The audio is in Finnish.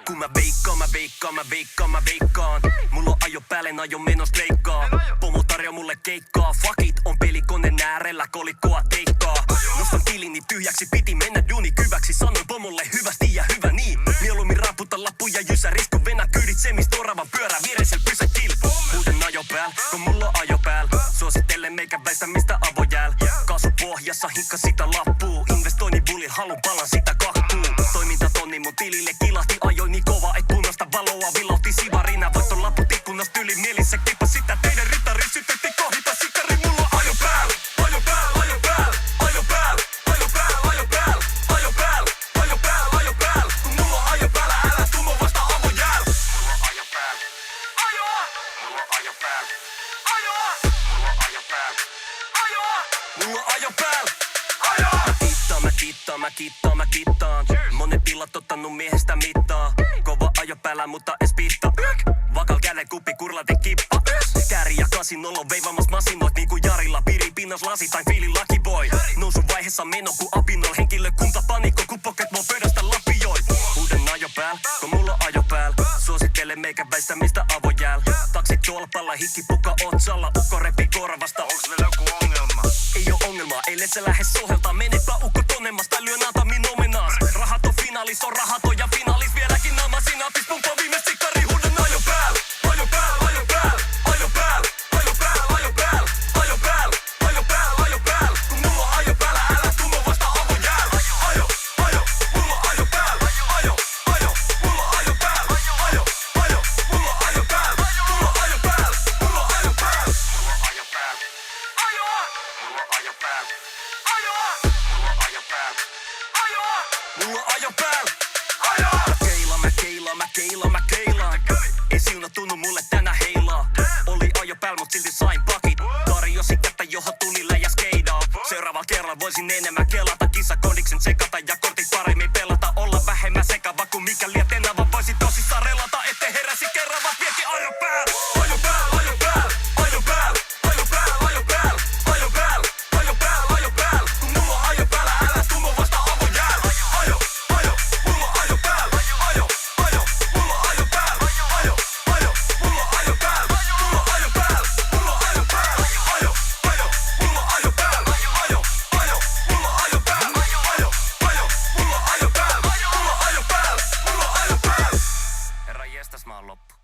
Kun mä veikkaan. Mulla on ajo päälle, ajo menos leikkaa. Pomo tarjoaa mulle keikkaa. Fuck it, on pelikoneen äärellä kolikkoa teikkaa. Nostan tilini tyhjäksi, piti mennä duuni kyväksi. Sanoin pomolle hyvästi ja hyvä niin. Mieluummin raaputta lappuja jysäris, kun venä kyydit semistä oravan pyörää vieresel pysäkillä. Huuden ajo pääl, kun mulla on ajo pääl. Suosittelen meikä väistämistä avojääl. Kaasu pohjassa, hinkka sitä lappuu. Investoinnin bulin, halun palan sitä kaktuu. Toimintatonni mun tilille kilahti, ajoin niin kova, et punaista valoa vilautti sivarina. Voiton laput ikkunasta yli mielissä, kippa sitä teidän ritari sytytti kohita sikari. Mulla on ajo pääl, ajo pääl, ajo pääl, ajo pääl, ajo pääl, ajo pääl, ajo pääl, ajo pääl, ajo pääl. Kun mulla on ajo päällä, älä tumo vasta avojääl. Mulla on ajo pääl, ajoa, mulla on ajo pääl, ajoa, mulla on ajo pääl, ajoa, mulla on ajo pääl, ajoa. Mä kiittaan. Monet pillat ottanut miehestä mittaa. Kova ajo päällä, mutta es pitta. Vakal käden kuppi, kurlati kippa. Kääri ja 8-0 veivamas masinoit niinku Jarilla. Piri pinnas lasitain fiilin lucky boy. Nousun vaiheessa meno ku apinol. Henkilökunta panikko, kun pocket mua pöydästä lapioi. Uuden ajo pääl, kun mulla on ajo pääl. Suosittele meikä väistämistä avojääl. Taksit tolpalla, hikkipuka otsalla. Ukko repi korvasta. Onks meillä joku ongelma? Ei oo ongelmaa, ellei se lähde soheltaa. Menepä ukko tonnemmas tai lyön antamin omenaas. Rahat on finaalis, on rahaton ja finaalis. Vieläkin naama sinapis, pumpa viime sikari. Huuden ajo pääl, ajo pääl, ajo pääl, ajo pääl, ajo pääl, ajo pääl, ajo pääl, ajo pääl, ajo pääl. Kun mulla on ajo päällä, älä tumo vasta avojääl. Ajo, mulla on ajo pääl, ajo, mulla on ajo pääl, ajo, mulla on ajo pääl, mulla on ajo pääl, mulla on ajo pääl, mulla on ajo pääl, ajoa, mulla on ajo pääl, ajoa, mulla on ajo pääl, ajoa, mulla on ajo pääl, ajoa. Mä keilaan. Ei siuna tunnu mulle tänä heilaa. Oli ajo pääl, mut silti sain pakit. Tarjosi kättä, johon tuli läjä skeidaa. Seuraavalla kerralla voisin enemmän kelata. Kisakondiksen sekata ja kortit paremmin pelata. Olla vähemmän sekava kuin mikäli ja tenava. Voisin tosissaan relata, ette heräsi kerran, vaan viekin ajo pääl. Ajo pääl, ajo pääl, ajo pääl, ajo pääl, ajo pääl, ajo pääl, ajo pääl, ajo pääl. Kun mulla on ajo päällä, älä tumo vasta avojääl. Ajo, mulla on ajo pääl, ajo, mulla on ajo pääl, ajo, mulla on ajo pääl, mulla on ajo pääl, mulla on ajo pääl, ajo, mulla on ajo pääl, ajo, mulla on ajo pääl, ajo, mulla on ajo pääl, mulla on ajo pääl, mulla on ajo pääl. Herra jestas, mä oon loppu.